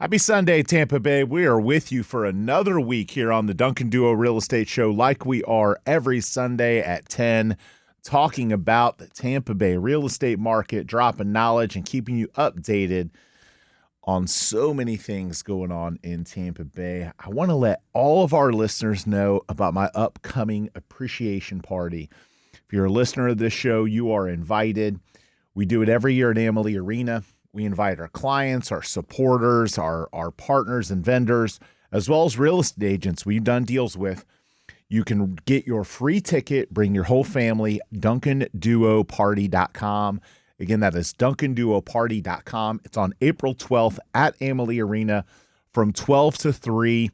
Happy Sunday, Tampa Bay. We are with you for another week here on the Duncan Duo Real Estate Show, like we are every Sunday at 10, talking about the Tampa Bay real estate market, dropping knowledge and keeping you updated on so many things going on in Tampa Bay. I want to let all of our listeners know about my upcoming appreciation party. If you're a listener of this show, you are invited. We do it every year at Amalie Arena. We invite our clients, our supporters, our partners and vendors, as well as real estate agents we've done deals with. You can get your free ticket, bring your whole family, DuncanDuoParty.com. Again, that is DuncanDuoParty.com. It's on April 12th at Amalie Arena from 12 to 3,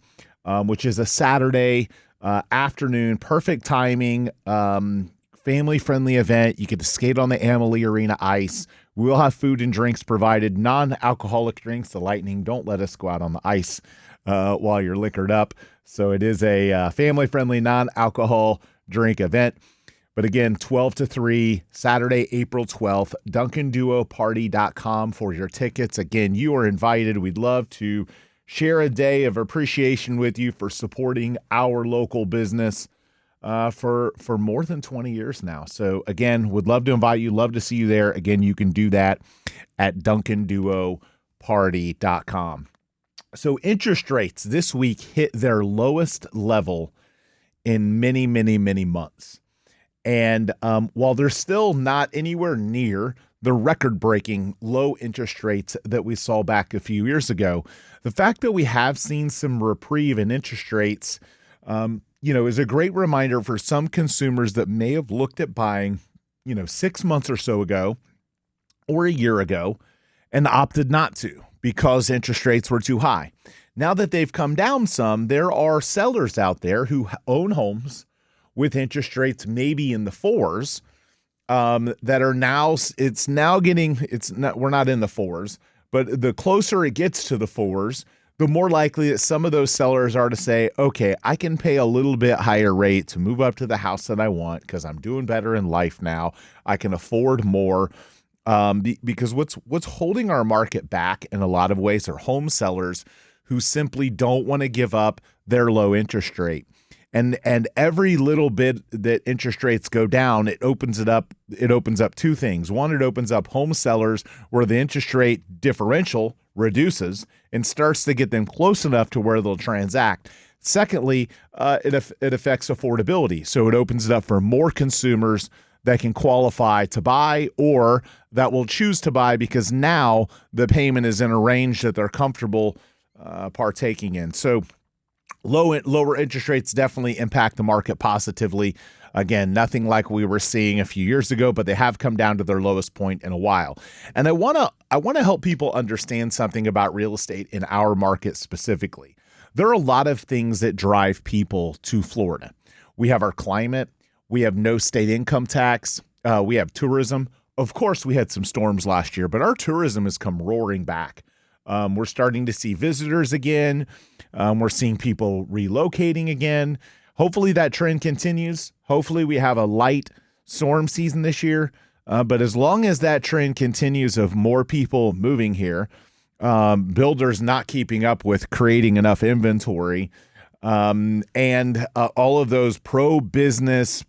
which is a Saturday afternoon. Perfect timing, family-friendly event. You get to skate on the Amalie Arena ice. We will have food and drinks provided, non-alcoholic drinks. The Lightning don't let us go out on the ice while you're liquored up. So it is a family-friendly, non-alcohol drink event. But again, 12 to 3, Saturday, April 12th, DuncanDuoParty.com for your tickets. Again, you are invited. We'd love to share a day of appreciation with you for supporting our local business for more than 20 years now. So again, would love to invite you, love to see you there. Again, you can do that at DuncanDuoParty.com. So interest rates this week hit their lowest level in many, many, many months. And while they're still not anywhere near the record-breaking low interest rates that we saw back a few years ago, the fact that we have seen some reprieve in interest rates is a great reminder for some consumers that may have looked at buying, 6 months or so ago or a year ago and opted not to because interest rates were too high. Now that they've come down some, there are sellers out there who own homes with interest rates maybe in the fours that are now, we're not in the fours, but the closer it gets to the fours, the more likely that some of those sellers are to say, okay, I can pay a little bit higher rate to move up to the house that I want because I'm doing better in life now. I can afford more because what's holding our market back in a lot of ways are home sellers who simply don't want to give up their low interest rate. And every little bit that interest rates go down, it opens up two things. One, it opens up home sellers where the interest rate differential reduces and starts to get them close enough to where they'll transact. Secondly, it affects affordability. So it opens it up for more consumers that can qualify to buy or that will choose to buy because now the payment is in a range that they're comfortable partaking in. So lower interest rates definitely impact the market positively. Again, nothing like we were seeing a few years ago, but they have come down to their lowest point in a while. And I want to help people understand something about real estate in our market specifically. There are a lot of things that drive people to Florida. We have our climate. We have no state income tax. We have tourism. Of course, we had some storms last year, but our tourism has come roaring back. We're starting to see visitors again. We're seeing people relocating again. Hopefully that trend continues. Hopefully we have a light storm season this year. But as long as that trend continues of more people moving here, builders not keeping up with creating enough inventory, and all of those pro-business,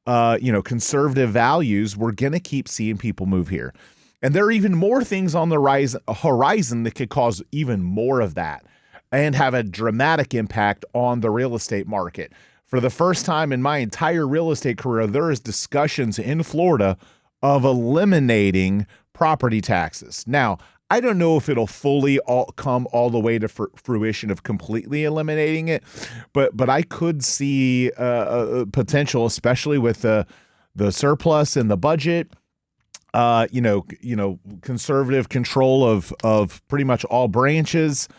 conservative values, we're going to keep seeing people move here. And there are even more things on the horizon that could cause even more of that and have a dramatic impact on the real estate market. For the first time in my entire real estate career, there is discussions in Florida of eliminating property taxes. Now, I don't know if it'll fully come all the way to fruition of completely eliminating it, but I could see a potential, especially with the surplus in the budget. Conservative control of pretty much all branches.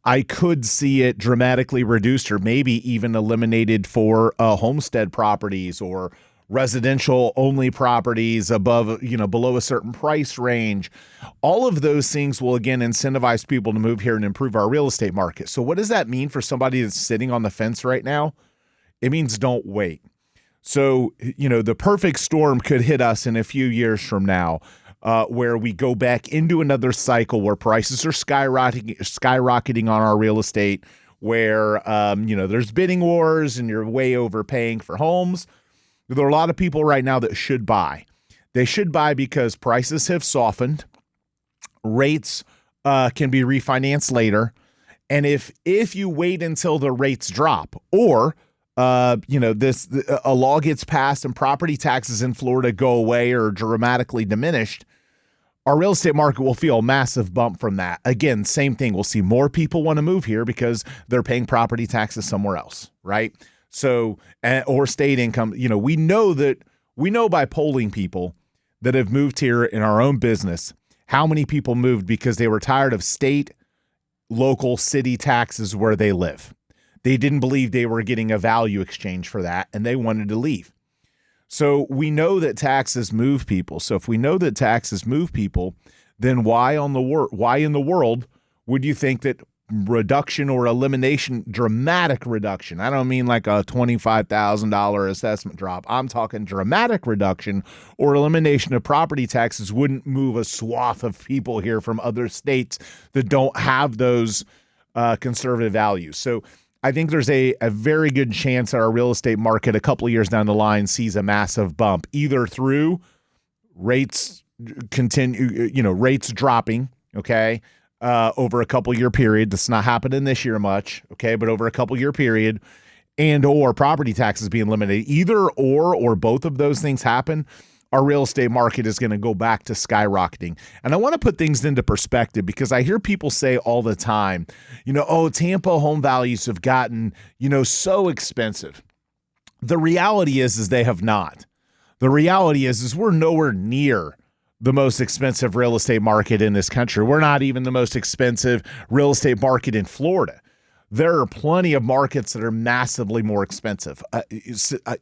I could see it dramatically reduced or maybe even eliminated for homestead properties or residential only properties below a certain price range. All of those things will, again, incentivize people to move here and improve our real estate market. So what does that mean for somebody that's sitting on the fence right now? It means don't wait. So, the perfect storm could hit us in a few years from now. where we go back into another cycle where prices are skyrocketing on our real estate, where there's bidding wars and you're way overpaying for homes. There are a lot of people right now that should buy. They should buy because prices have softened, rates can be refinanced later, and if you wait until the rates drop, or a law gets passed and property taxes in Florida go away or dramatically diminished, our real estate market will feel a massive bump from that. Again, same thing. We'll see more people want to move here because they're paying property taxes somewhere else, right? So, or state income. We know by polling people that have moved here in our own business, how many people moved because they were tired of state, local, city taxes where they live. They didn't believe they were getting a value exchange for that, and they wanted to leave. So we know that taxes move people. So if we know that taxes move people, then why in the world would you think that reduction or elimination, dramatic reduction? I don't mean like a $25,000 assessment drop. I'm talking dramatic reduction or elimination of property taxes wouldn't move a swath of people here from other states that don't have those conservative values. So I think there's a very good chance our real estate market a couple of years down the line sees a massive bump, either through rates rates dropping, okay, over a couple year period. That's not happening this year much, okay, but over a couple year period, and or property taxes being eliminated. Either or both of those things happen, our real estate market is going to go back to skyrocketing. And I want to put things into perspective because I hear people say all the time, Tampa home values have gotten, so expensive. The reality is they have not. The reality is we're nowhere near the most expensive real estate market in this country. We're not even the most expensive real estate market in Florida. There are plenty of markets that are massively more expensive. I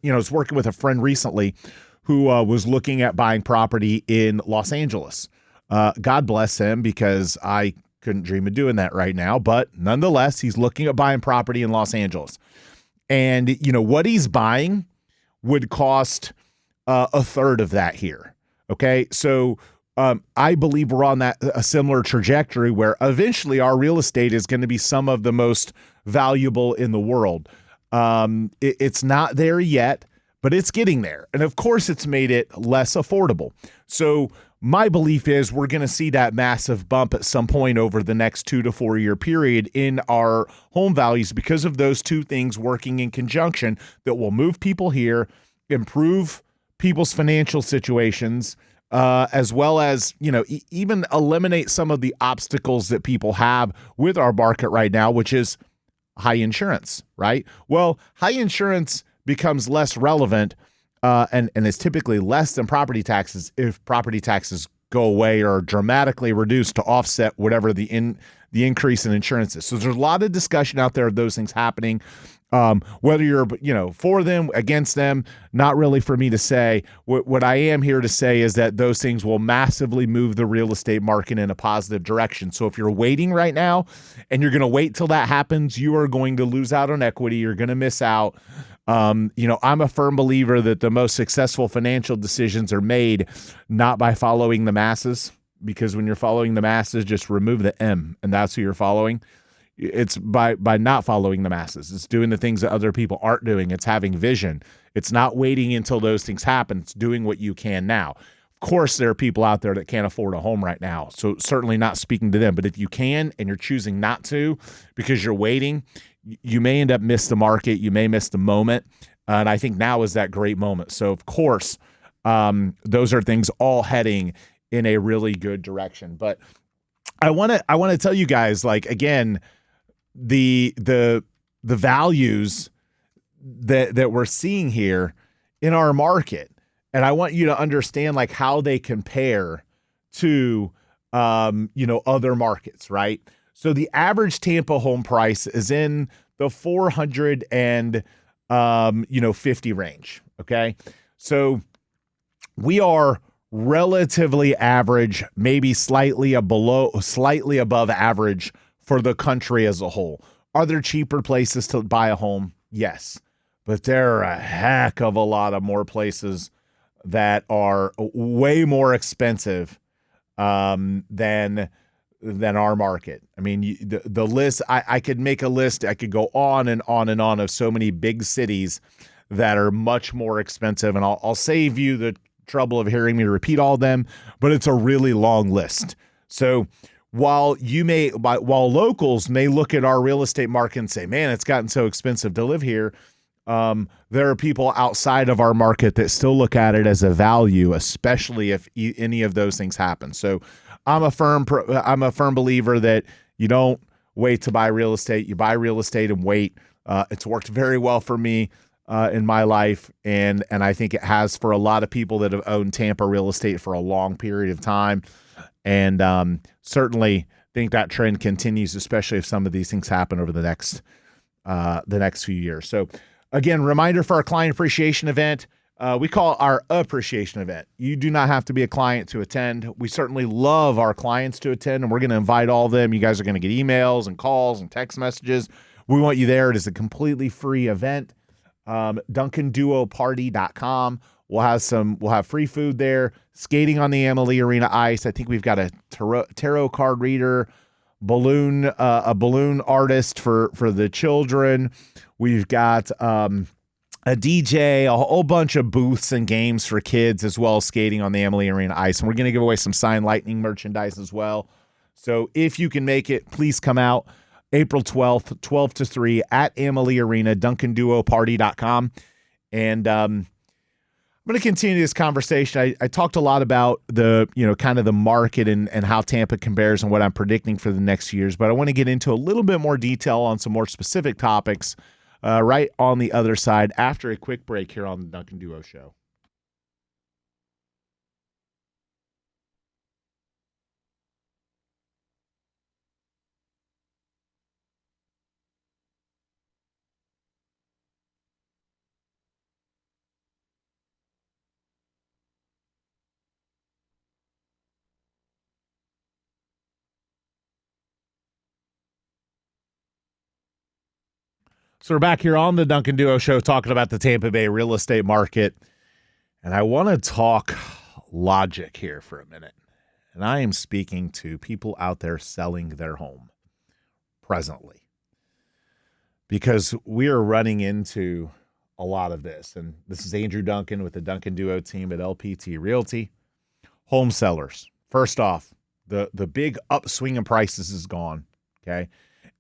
was working with a friend recently who was looking at buying property in Los Angeles. God bless him, because I couldn't dream of doing that right now. But nonetheless, he's looking at buying property in Los Angeles. And, what he's buying would cost a third of that here. Okay, so I believe we're on a similar trajectory where eventually our real estate is going to be some of the most valuable in the world. It's not there yet, but it's getting there. And of course, it's made it less affordable. So my belief is we're going to see that massive bump at some point over the next 2 to 4 year period in our home values because of those two things working in conjunction that will move people here, improve people's financial situations, as well as, even eliminate some of the obstacles that people have with our market right now, which is high insurance, right? Well, high insurance becomes less relevant and is typically less than property taxes if property taxes go away or dramatically reduced to offset whatever the increase in insurance is. So there's a lot of discussion out there of those things happening. Whether you're, for them, against them, not really for me to say. What I am here to say is that those things will massively move the real estate market in a positive direction. So if you're waiting right now and you're going to wait till that happens, you are going to lose out on equity. You're going to miss out. I'm a firm believer that the most successful financial decisions are made not by following the masses, because when you're following the masses, just remove the M, and that's who you're following. It's by not following the masses. It's doing the things that other people aren't doing. It's having vision. It's not waiting until those things happen. It's doing what you can now. Of course, there are people out there that can't afford a home right now, so certainly not speaking to them. But if you can and you're choosing not to because you're waiting, you may end up miss the market. You may miss the moment. And I think now is that great moment. So, of course, those are things all heading in a really good direction. But I want to tell you guys, again, the values that we're seeing here in our market, and I want you to understand how they compare to other markets, right? So the average Tampa home price is in the 450 range. Okay, so we are relatively average, maybe slightly above average for the country as a whole. Are there cheaper places to buy a home? Yes, but there are a heck of a lot of more places that are way more expensive than our market. I mean, the list, I could make a list. I could go on and on and on of so many big cities that are much more expensive. And I'll save you the trouble of hearing me repeat all of them, but it's a really long list. So while locals may look at our real estate market and say, man, it's gotten so expensive to live here, there are people outside of our market that still look at it as a value, especially if any of those things happen. So I'm a firm believer that you don't wait to buy real estate. You buy real estate and wait. It's worked very well for me in my life, and I think it has for a lot of people that have owned Tampa real estate for a long period of time. And certainly think that trend continues, especially if some of these things happen over the next few years. So again, reminder for our client appreciation event. We call it our appreciation event. You do not have to be a client to attend. We certainly love our clients to attend, and we're going to invite all of them. You guys are going to get emails and calls and text messages. We want you there. It is a completely free event. DuncanDuoParty.com. We'll have free food there, skating on the Amalie Arena ice. I think we've got a tarot card reader, a balloon artist for the children. We've got a DJ, a whole bunch of booths and games for kids, as well as skating on the Amalie Arena ice. And we're going to give away some signed Lightning merchandise as well. So if you can make it, please come out April 12th, 12 to 3 at Amalie Arena, DuncanDuoParty.com. And I'm going to continue this conversation. I talked a lot about kind of the market and how Tampa compares and what I'm predicting for the next years, but I want to get into a little bit more detail on some more specific topics right on the other side after a quick break here on the Duncan Duo Show. So we're back here on the Duncan Duo Show talking about the Tampa Bay real estate market. And I want to talk logic here for a minute. And I am speaking to people out there selling their home presently, because we are running into a lot of this. And this is Andrew Duncan with the Duncan Duo team at LPT Realty. Home sellers. First off, the big upswing in prices is gone, okay?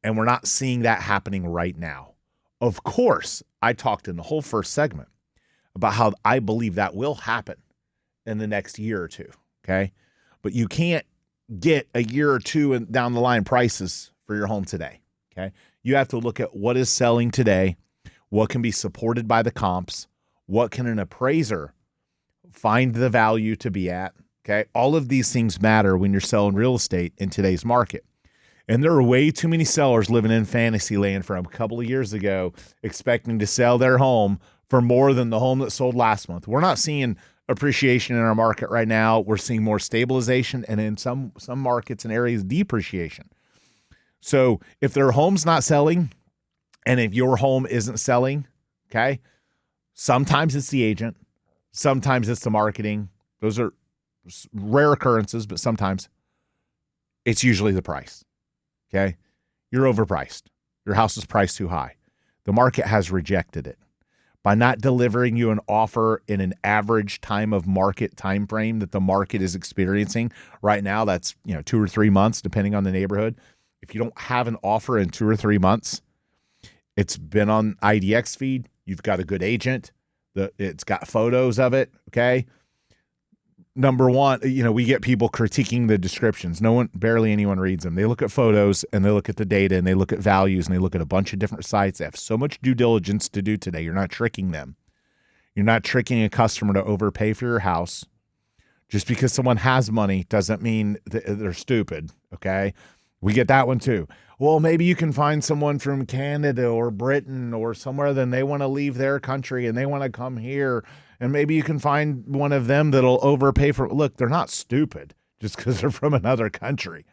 And we're not seeing that happening right now. Of course, I talked in the whole first segment about how I believe that will happen in the next year or two, okay? But you can't get a year or two down the line prices for your home today, okay? You have to look at what is selling today, what can be supported by the comps, what can an appraiser find the value to be at, okay? All of these things matter when you're selling real estate in today's market. And there are way too many sellers living in fantasy land from a couple of years ago expecting to sell their home for more than the home that sold last month. We're not seeing appreciation in our market right now. We're seeing more stabilization, and in some markets and areas, depreciation. So if their home's not selling, and if your home isn't selling, okay, sometimes it's the agent, sometimes it's the marketing. Those are rare occurrences, but sometimes it's usually the price. Okay, you're overpriced. Your house is priced too high. The market has rejected it. By not delivering you an offer in an average time of market time frame that the market is experiencing right now, that's 2 or 3 months, depending on the neighborhood. If you don't have an offer in 2 or 3 months, it's been on IDX feed. You've got a good agent. It's got photos of it. Okay. Number one, we get people critiquing the descriptions. Barely anyone reads them. They look at photos and they look at the data and they look at values and they look at a bunch of different sites. They have so much due diligence to do today. You're not tricking them. You're not tricking a customer to overpay for your house. Just because someone has money doesn't mean they're stupid. Okay. We get that one too. Well, maybe you can find someone from Canada or Britain or somewhere, then they want to leave their country and they want to come here. And maybe you can find one of them that'll overpay for. Look, they're not stupid just because they're from another country.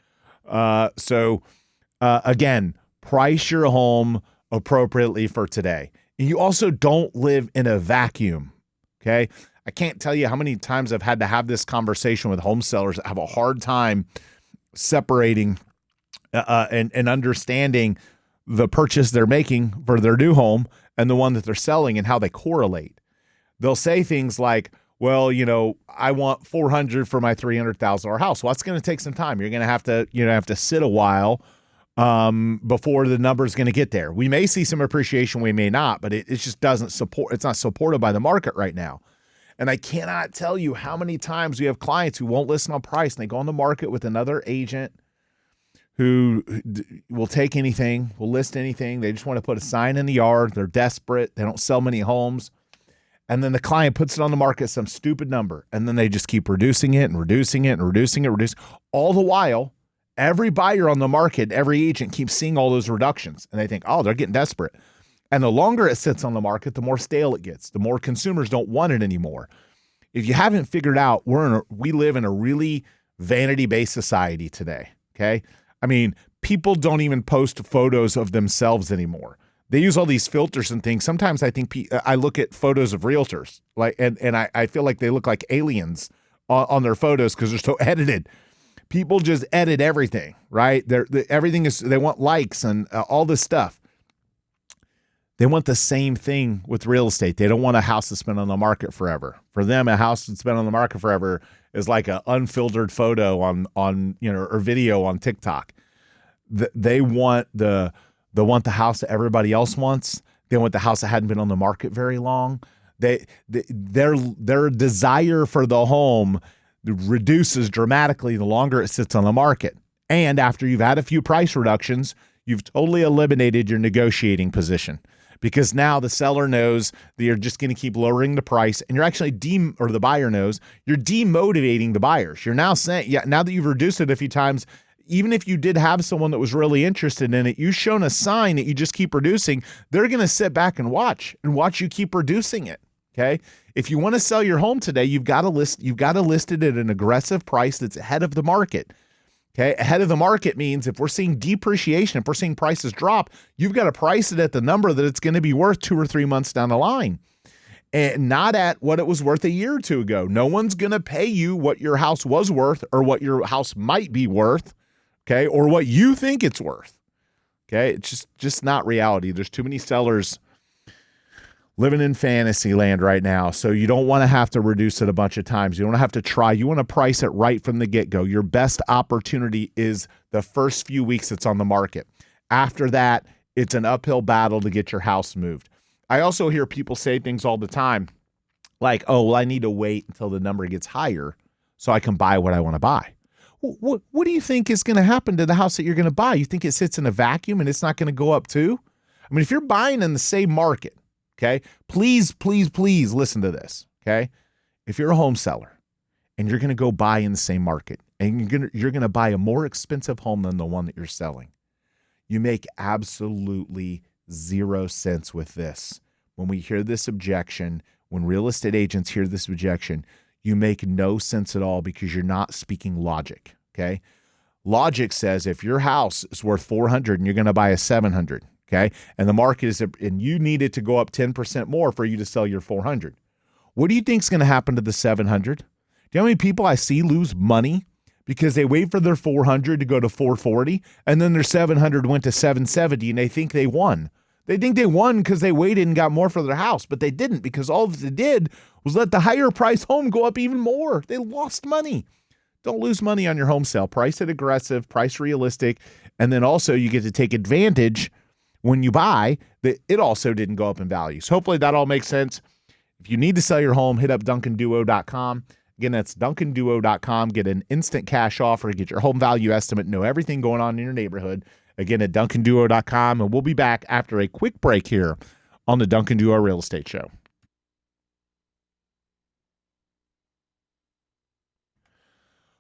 Again, price your home appropriately for today. And you also don't live in a vacuum, okay? I can't tell you how many times I've had to have this conversation with home sellers that have a hard time separating and understanding the purchase they're making for their new home and the one that they're selling and how they correlate. They'll say things like, well, I want 400 for my $300,000 house. Well, that's going to take some time. You're going to have to sit a while before the number is going to get there. We may see some appreciation, we may not, but it just doesn't support. It's not supported by the market right now. And I cannot tell you how many times we have clients who won't listen on price and they go on the market with another agent who will take anything, will list anything. They just want to put a sign in the yard. They're desperate. They don't sell many homes. And then the client puts it on the market, some stupid number. And then they just keep reducing it and reducing it and reducing it. All the while, every buyer on the market, every agent keeps seeing all those reductions. And they think, oh, they're getting desperate. And the longer it sits on the market, the more stale it gets. The more consumers don't want it anymore. If you haven't figured out, we live in a really vanity-based society today, okay? I mean, people don't even post photos of themselves anymore. They use all these filters and things. Sometimes I think I look at photos of realtors, and I feel like they look like aliens on their photos because they're so edited. People just edit everything, right? Everything is, they want likes and all this stuff. They want the same thing with real estate. They don't want a house that's been on the market forever. For them, a house that's been on the market forever is like an unfiltered photo on or video on TikTok. They want the house that everybody else wants. They want the house that hadn't been on the market very long. Their desire for the home reduces dramatically the longer it sits on the market. And after you've had a few price reductions, you've totally eliminated your negotiating position. Because now the seller knows that you're just going to keep lowering the price, and you're actually or the buyer knows you're demotivating the buyers. You're now saying, now that you've reduced it a few times, even if you did have someone that was really interested in it, you've shown a sign that you just keep reducing. They're going to sit back and watch you keep reducing it. Okay. If you want to sell your home today, you've got to list it at an aggressive price that's ahead of the market. Okay, ahead of the market means if we're seeing depreciation, if we're seeing prices drop, you've got to price it at the number that it's going to be worth 2 or 3 months down the line, and not at what it was worth a year or two ago. No one's going to pay you what your house was worth or what your house might be worth, okay, or what you think it's worth. Okay, it's just not reality. There's too many sellers living in fantasy land right now. So you don't want to have to reduce it a bunch of times. You don't have to try. You want to price it right from the get-go. Your best opportunity is the first few weeks it's on the market. After that, it's an uphill battle to get your house moved. I also hear people say things all the time like, oh, well, I need to wait until the number gets higher so I can buy what I want to buy. What do you think is going to happen to the house that you're going to buy? You think it sits in a vacuum and it's not going to go up too? I mean, if you're buying in the same market, okay, please listen to this, okay? If you're a home seller and you're going to go buy in the same market and you're going to buy a more expensive home than the one that you're selling, you make absolutely zero sense with this. When we hear this objection, when real estate agents hear this objection, you make no sense at all because you're not speaking logic, okay? Logic says if your house is worth 400 and you're going to buy a 700, okay, and the market is, and you need it to go up 10% more for you to sell your 400. What do you think is going to happen to the 700? Do you know how many people I see lose money because they wait for their 400 to go to 440, and then their 700 went to 770, and they think they won. They think they won because they waited and got more for their house, but they didn't, because all they did was let the higher price home go up even more. They lost money. Don't lose money on your home sale. Price it aggressive, price realistic, and then also you get to take advantage when you buy that it also didn't go up in value. So hopefully that all makes sense. If you need to sell your home, hit up DuncanDuo.com. Again, that's DuncanDuo.com. Get an instant cash offer, get your home value estimate, know everything going on in your neighborhood. Again, at DuncanDuo.com. And we'll be back after a quick break here on the Duncan Duo Real Estate Show.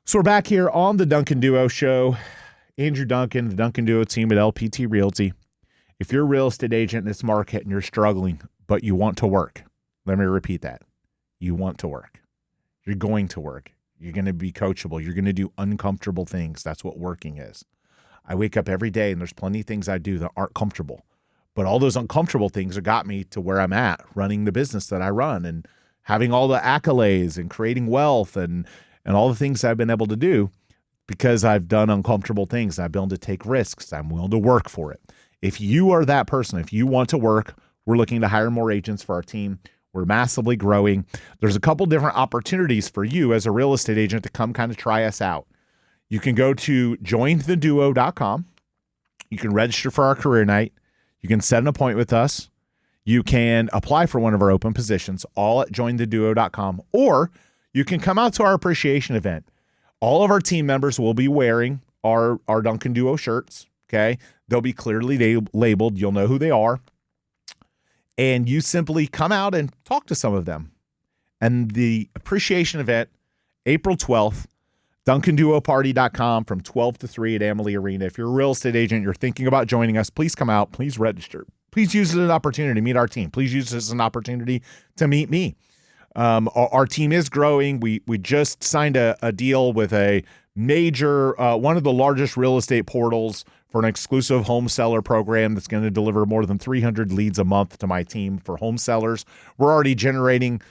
So we're back here on the Duncan Duo Show. Andrew Duncan, the Duncan Duo team at LPT Realty. If you're a real estate agent in this market and you're struggling, but you want to work, let me repeat that. You want to work. You're going to work. You're going to be coachable. You're going to do uncomfortable things. That's what working is. I wake up every day and there's plenty of things I do that aren't comfortable. But all those uncomfortable things have got me to where I'm at, running the business that I run and having all the accolades and creating wealth and all the things I've been able to do because I've done uncomfortable things. I've been able to take risks. I'm willing to work for it. If you are that person, if you want to work, we're looking to hire more agents for our team. We're massively growing. There's a couple different opportunities for you as a real estate agent to come kind of try us out. You can go to jointheduo.com. You can register for our career night. You can set an appointment with us. You can apply for one of our open positions, all at jointheduo.com, or you can come out to our appreciation event. All of our team members will be wearing our Duncan Duo shirts, okay? They'll be clearly labeled. You'll know who they are. And you simply come out and talk to some of them. And the appreciation event, April 12th, DuncanDuoParty.com from 12 to 3 at Amalie Arena. If you're a real estate agent, you're thinking about joining us, please come out. Please register. Please use it as an opportunity to meet our team. Please use it as an opportunity to meet me. Our team is growing. We just signed a deal with a major, one of the largest real estate portals for an exclusive home seller program that's going to deliver more than 300 leads a month to my team for home sellers. We're already generating,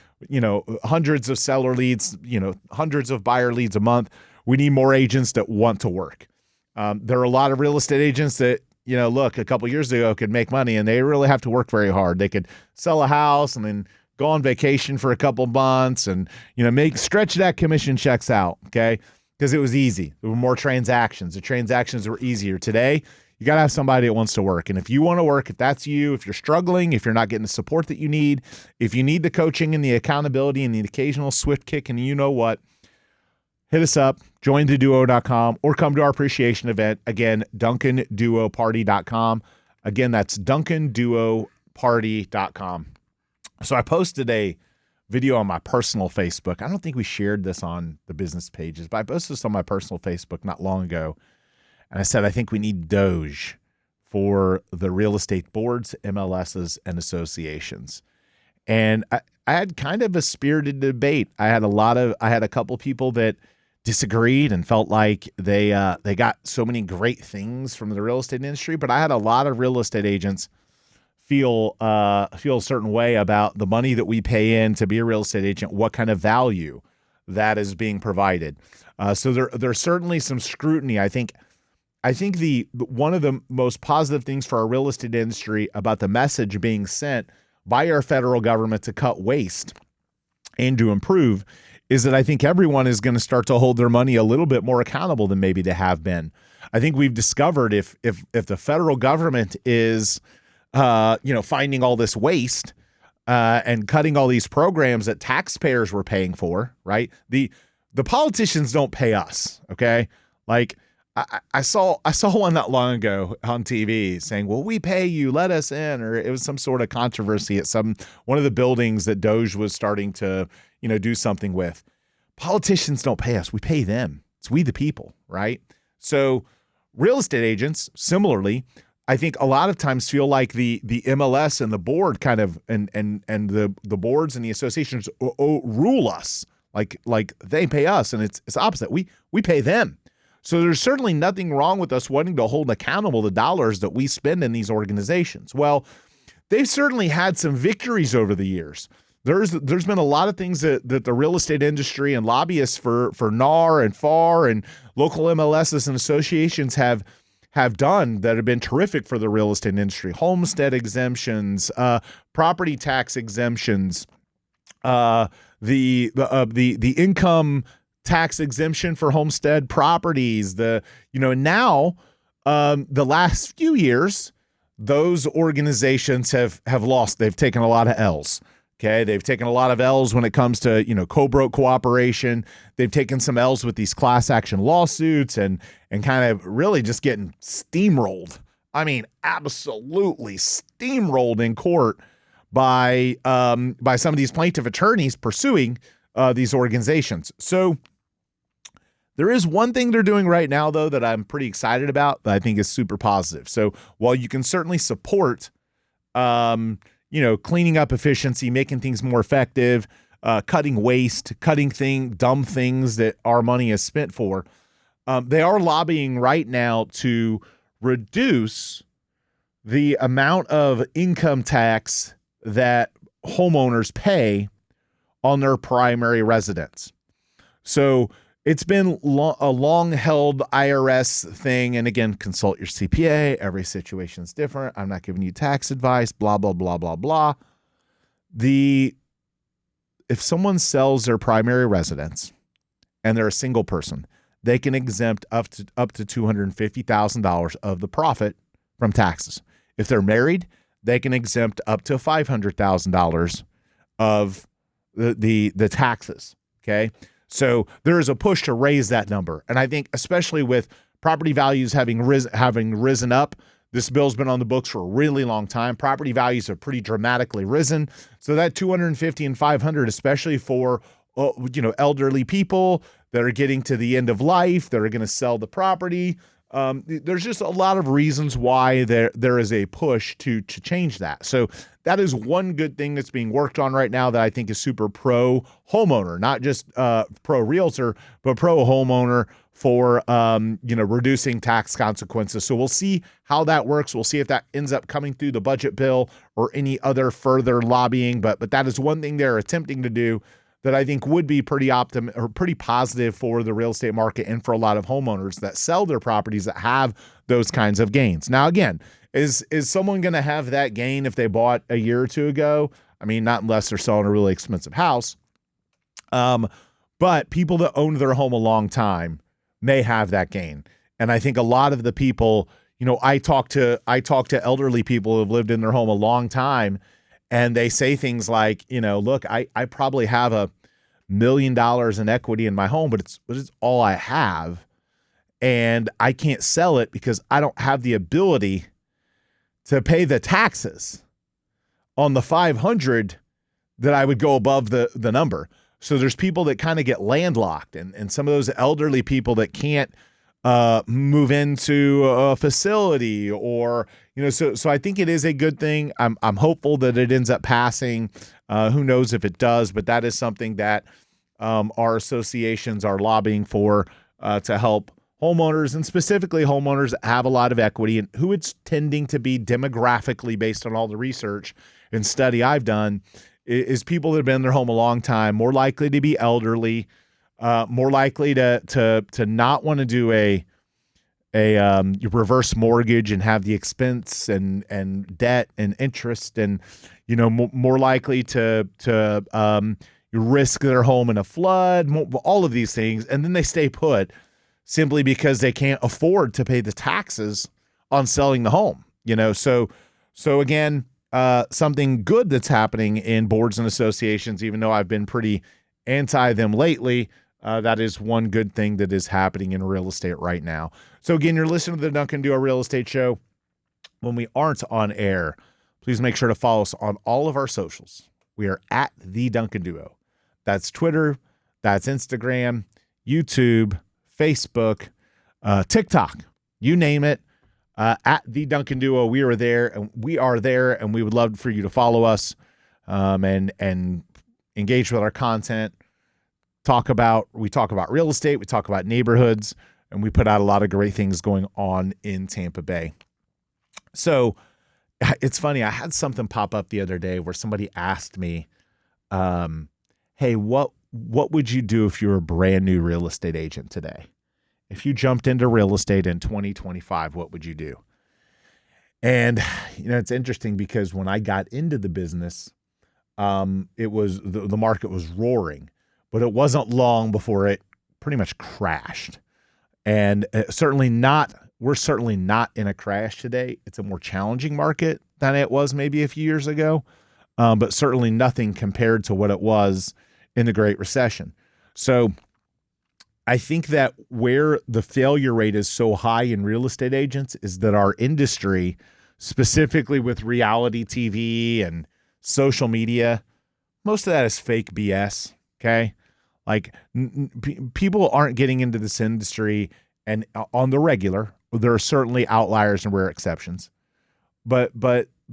hundreds of seller leads, hundreds of buyer leads a month. We need more agents that want to work. There are a lot of real estate agents that, look, a couple years ago could make money and they really have to work very hard. They could sell a house and then go on vacation for a couple months and, stretch that commission checks out. Okay. Because it was easy. There were more transactions. The transactions were easier. Today, you got to have somebody that wants to work. And if you want to work, if that's you, if you're struggling, if you're not getting the support that you need, if you need the coaching and the accountability and the occasional swift kick, and you know what, hit us up, jointheduo.com, or come to our appreciation event. Again, DuncanDuoParty.com. Again, that's DuncanDuoParty.com. So I posted a video on my personal Facebook. I don't think we shared this on the business pages, but I posted this on my personal Facebook not long ago. And I said, I think we need Doge for the real estate boards, MLSs, and associations. And I had kind of a spirited debate. I had a couple people that disagreed and felt like they got so many great things from the real estate industry, but I had a lot of real estate agents feel a certain way about the money that we pay in to be a real estate agent, what kind of value that is being provided. So there's certainly some scrutiny. I think one of the most positive things for our real estate industry about the message being sent by our federal government to cut waste and to improve is that I think everyone is going to start to hold their money a little bit more accountable than maybe they have been. I think we've discovered if the federal government is finding all this waste and cutting all these programs that taxpayers were paying for, right? The politicians don't pay us, okay? Like I saw one not long ago on TV saying, "Well, we pay you, let us in," or it was some sort of controversy at one of the buildings that Doge was starting to do something with. Politicians don't pay us; we pay them. It's we the people, right? So real estate agents, similarly, I think a lot of times feel like the MLS and the board kind of and the boards and the associations rule us like they pay us, and it's opposite. We pay them. So there's certainly nothing wrong with us wanting to hold accountable the dollars that we spend in these organizations. Well, they've certainly had some victories over the years. There's been a lot of things that the real estate industry and lobbyists for NAR and FAR and local MLSs and associations have done that have been terrific for the real estate industry. Homestead exemptions, property tax exemptions, the income tax exemption for homestead properties. Now the last few years, those organizations have lost. They've taken a lot of L's. Okay, they've taken a lot of L's when it comes to co-broke cooperation. They've taken some L's with these class action lawsuits and kind of really just getting steamrolled. I mean, absolutely steamrolled in court by some of these plaintiff attorneys pursuing these organizations. So there is one thing they're doing right now, though, that I'm pretty excited about that I think is super positive. So while you can certainly support cleaning up efficiency, making things more effective, cutting waste, cutting dumb things that our money is spent for. They are lobbying right now to reduce the amount of income tax that homeowners pay on their primary residence. So it's been a long-held IRS thing. And again, consult your CPA. Every situation is different. I'm not giving you tax advice, blah, blah, blah, blah, blah. If someone sells their primary residence and they're a single person, they can exempt up to $250,000 of the profit from taxes. If they're married, they can exempt up to $500,000 of the taxes. Okay. So there is a push to raise that number. And I think especially with property values having risen up, this bill's been on the books for a really long time. Property values have pretty dramatically risen. So that 250 and 500, especially for elderly people that are getting to the end of life, that are going to sell the property. There's just a lot of reasons why there is a push to change that. So that is one good thing that's being worked on right now that I think is super pro homeowner, not just pro realtor, but pro homeowner for reducing tax consequences. So we'll see how that works. We'll see if that ends up coming through the budget bill or any other further lobbying. But that is one thing they're attempting to do that I think would be pretty positive for the real estate market and for a lot of homeowners that sell their properties that have those kinds of gains. Now, again, is someone going to have that gain if they bought a year or two ago? I mean, not unless they're selling a really expensive house. But people that owned their home a long time may have that gain. And I think a lot of the people, I talk to elderly people who have lived in their home a long time, and they say things like, look, I probably have $1 million in equity in my home, but it's all I have. And I can't sell it because I don't have the ability to pay the taxes on the 500 that I would go above the number. So there's people that kind of get landlocked, and some of those elderly people that can't move into a facility or, so I think it is a good thing. I'm hopeful that it ends up passing. Who knows if it does, but that is something that our associations are lobbying for to help homeowners, and specifically homeowners that have a lot of equity, and who it's tending to be demographically based on all the research and study I've done is people that have been in their home a long time, more likely to be elderly, more likely to not want to do a reverse mortgage and have the expense and debt and interest, and more likely to risk their home in a flood, all of these things, and then they stay put simply because they can't afford to pay the taxes on selling the home. So again, something good that's happening in boards and associations, even though I've been pretty anti them lately. That is one good thing that is happening in real estate right now. So again, you're listening to the Duncan Duo Real Estate Show. When we aren't on air, please make sure to follow us on all of our socials. We are at the Duncan Duo. That's Twitter, that's Instagram, YouTube, Facebook, TikTok, you name it. At the Duncan Duo, we are there, and we would love for you to follow us and engage with our content. We talk about real estate, we talk about neighborhoods, and we put out a lot of great things going on in Tampa Bay. So it's funny, I had something pop up the other day where somebody asked me, hey, what would you do if you were a brand new real estate agent today? If you jumped into real estate in 2025, what would you do? And, it's interesting because when I got into the business, it was the market was roaring, but it wasn't long before it pretty much crashed. And we're certainly not in a crash today. It's a more challenging market than it was maybe a few years ago, but certainly nothing compared to what it was in the Great Recession. So I think that where the failure rate is so high in real estate agents is that our industry, specifically with reality TV and social media, most of that is fake BS. Okay. Like people aren't getting into this industry and on the regular. There are certainly outliers and rare exceptions, but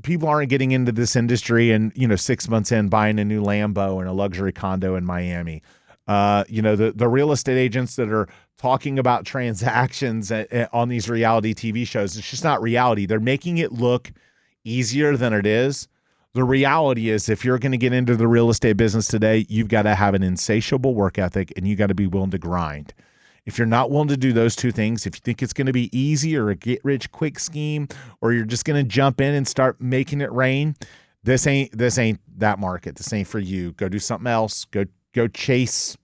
people aren't getting into this industry and, 6 months in buying a new Lambo and a luxury condo in Miami. The real estate agents that are talking about transactions on these reality TV shows, it's just not reality. They're making it look easier than it is. The reality is, if you're going to get into the real estate business today, you've got to have an insatiable work ethic and you got to be willing to grind. If you're not willing to do those two things, if you think it's going to be easy or a get rich quick scheme, or you're just going to jump in and start making it rain, this ain't that market. This ain't for you. Go do something else. Go chase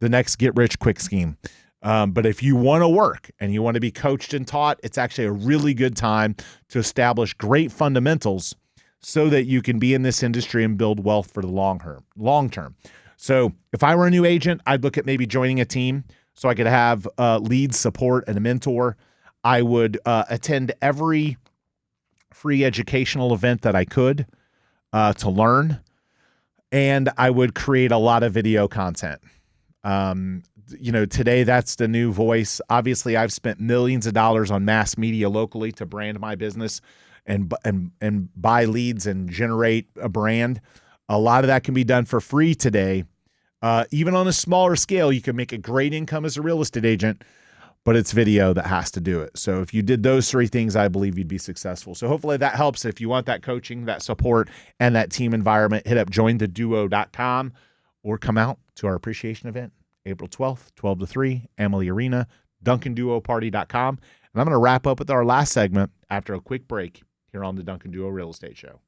the next get rich quick scheme. But if you want to work and you want to be coached and taught, it's actually a really good time to establish great fundamentals so that you can be in this industry and build wealth for the long term. So if I were a new agent, I'd look at maybe joining a team so I could have lead support and a mentor. I would attend every free educational event that I could to learn, and I would create a lot of video content. Today that's the new voice. Obviously, I've spent millions of dollars on mass media locally to brand my business and buy leads and generate a brand. A lot of that can be done for free today. Even on a smaller scale, you can make a great income as a real estate agent, but it's video that has to do it. So if you did those three things, I believe you'd be successful. So hopefully that helps. If you want that coaching, that support, and that team environment, hit up jointheduo.com or come out to our appreciation event, April 12th, 12 to 3, Amalie Arena, DuncanDuoParty.com. And I'm going to wrap up with our last segment after a quick break here on the Duncan Duo Real Estate Show.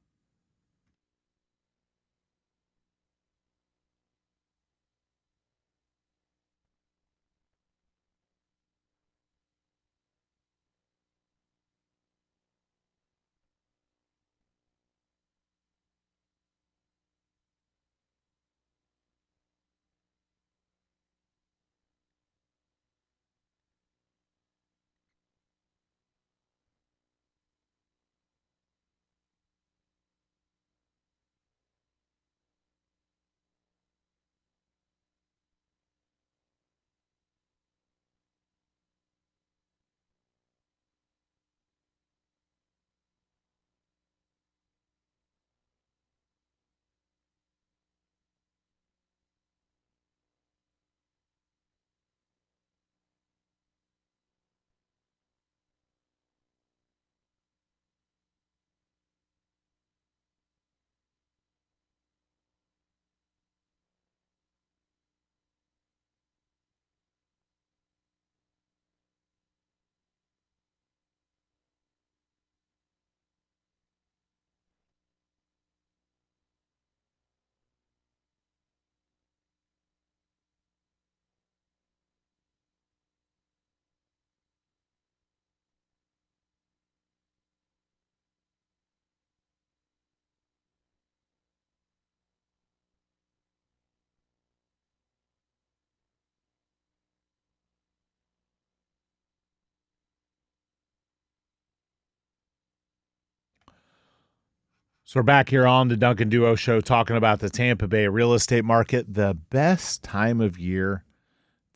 So we're back here on the Duncan Duo Show talking about the Tampa Bay real estate market. The best time of year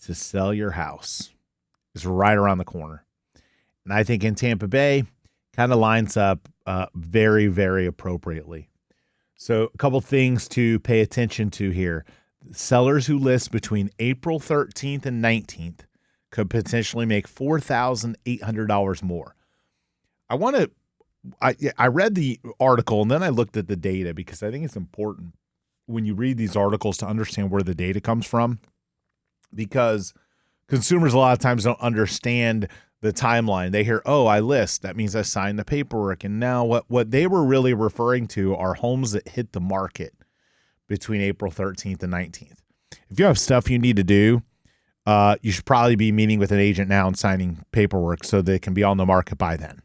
to sell your house is right around the corner. And I think in Tampa Bay, kind of lines up very, very appropriately. So a couple things to pay attention to here. Sellers who list between April 13th and 19th could potentially make $4,800 more. I read the article and then I looked at the data because I think it's important when you read these articles to understand where the data comes from, because consumers a lot of times don't understand the timeline. They hear, oh, I list, that means I signed the paperwork. And now what they were really referring to are homes that hit the market between April 13th and 19th. If you have stuff you need to do, you should probably be meeting with an agent now and signing paperwork so they can be on the market by then.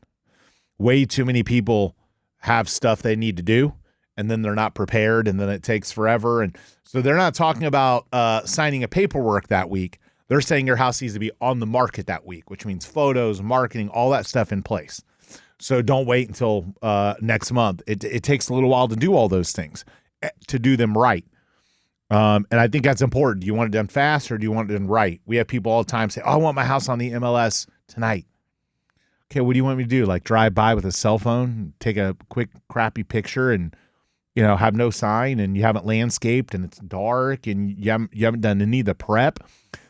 Way too many people have stuff they need to do, and then they're not prepared, and then it takes forever. And so they're not talking about signing a paperwork that week. They're saying your house needs to be on the market that week, which means photos, marketing, all that stuff in place. So don't wait until next month. It takes a little while to do all those things, to do them right. And I think that's important. Do you want it done fast or do you want it done right? We have people all the time say, oh, I want my house on the MLS tonight. Okay, what do you want me to do? Like drive by with a cell phone, take a quick crappy picture and, have no sign, and you haven't landscaped and it's dark and you haven't done any of the prep.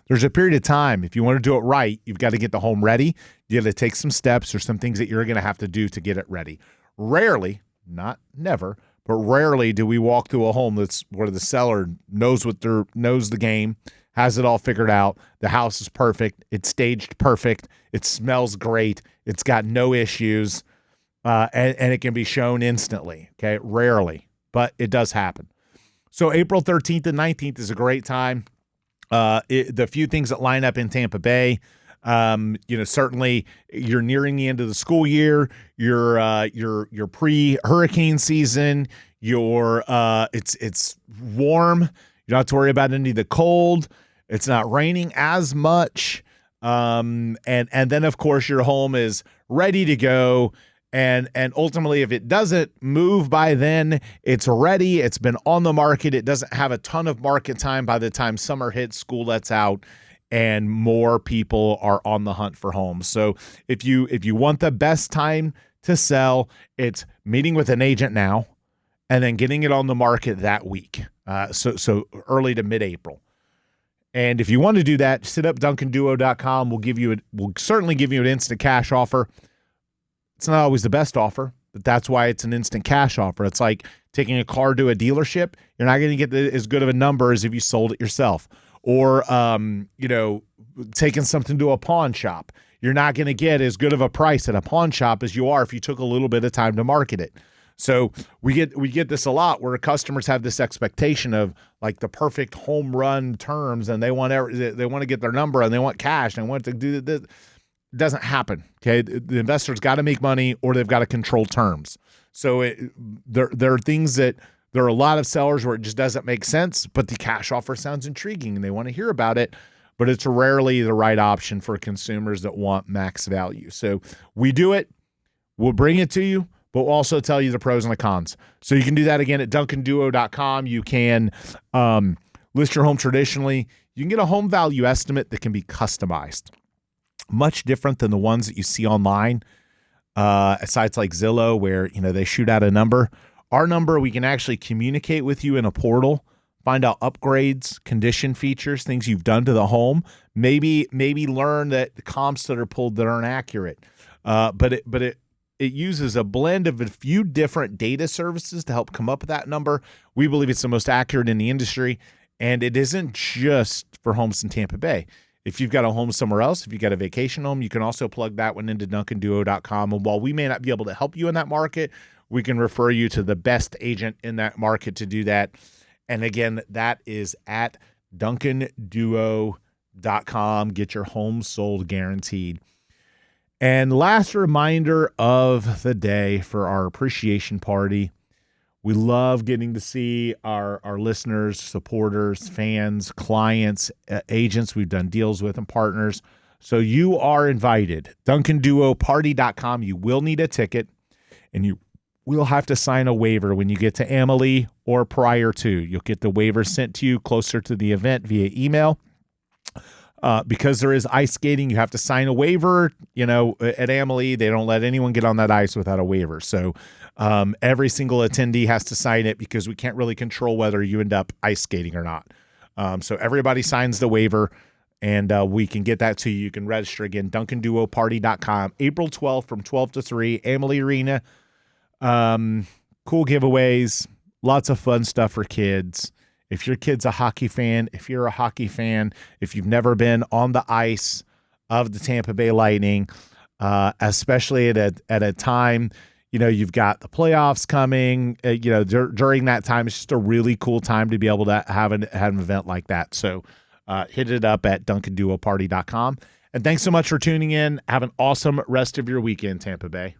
There's a period of time. If you want to do it right, you've got to get the home ready. You got to take some steps or some things that you're going to have to do to get it ready. Rarely, not never, but rarely do we walk through a home that's where the seller knows knows the game, has it all figured out. The house is perfect. It's staged perfect. It smells great. It's got no issues, and it can be shown instantly. Okay, rarely, but it does happen. So April 13th and 19th is a great time. The few things that line up in Tampa Bay, certainly you're nearing the end of the school year. You're pre-hurricane season. It's warm. You don't have to worry about any of the cold. It's not raining as much. And then of course your home is ready to go. And ultimately, if it doesn't move by then, it's ready. It's been on the market. It doesn't have a ton of market time by the time summer hits, school lets out, and more people are on the hunt for homes. So if you want the best time to sell, it's meeting with an agent now and then getting it on the market that week. So early to mid-April. And if you want to do that, sit up DuncanDuo.com. We'll certainly give you an instant cash offer. It's not always the best offer, but that's why it's an instant cash offer. It's like taking a car to a dealership. You're not going to get as good of a number as if you sold it yourself. Or, taking something to a pawn shop. You're not going to get as good of a price at a pawn shop as you are if you took a little bit of time to market it. So we get this a lot where customers have this expectation of like the perfect home run terms, and they want to get their number and they want cash and they want to do this. It doesn't happen. Okay, the investor's got to make money or they've got to control terms. So there are things that there are a lot of sellers where it just doesn't make sense, but the cash offer sounds intriguing and they want to hear about it, but it's rarely the right option for consumers that want max value. So we do it. We'll bring it to you, but we'll also tell you the pros and the cons. So you can do that again at DuncanDuo.com. You can list your home traditionally. You can get a home value estimate that can be customized. Much different than the ones that you see online at sites like Zillow where, they shoot out a number. Our number, we can actually communicate with you in a portal, find out upgrades, condition features, things you've done to the home, maybe learn that the comps that are pulled that aren't accurate. But it uses a blend of a few different data services to help come up with that number. We believe it's the most accurate in the industry, and it isn't just for homes in Tampa Bay. If you've got a home somewhere else, if you've got a vacation home, you can also plug that one into DuncanDuo.com. And while we may not be able to help you in that market, we can refer you to the best agent in that market to do that. And again, that is at DuncanDuo.com. Get your home sold guaranteed. And last reminder of the day for our appreciation party. We love getting to see our listeners, supporters, fans, clients, agents we've done deals with, and partners. So you are invited. DuncanDuoParty.com. You will need a ticket, and you will have to sign a waiver when you get to Amalie or prior to. You'll get the waiver sent to you closer to the event via email. Because there is ice skating, you have to sign a waiver. At Amalie, they don't let anyone get on that ice without a waiver. So every single attendee has to sign it because we can't really control whether you end up ice skating or not. So everybody signs the waiver, and we can get that to you. You can register again, DuncanDuoParty.com, April 12th from 12 to 3, Amalie Arena. Cool giveaways, lots of fun stuff for kids. If your kid's a hockey fan, if you're a hockey fan, if you've never been on the ice of the Tampa Bay Lightning, especially at a time, you've got the playoffs coming, during that time, it's just a really cool time to be able to have an event like that. So hit it up at DuncanDuoParty.com. And thanks so much for tuning in. Have an awesome rest of your weekend, Tampa Bay.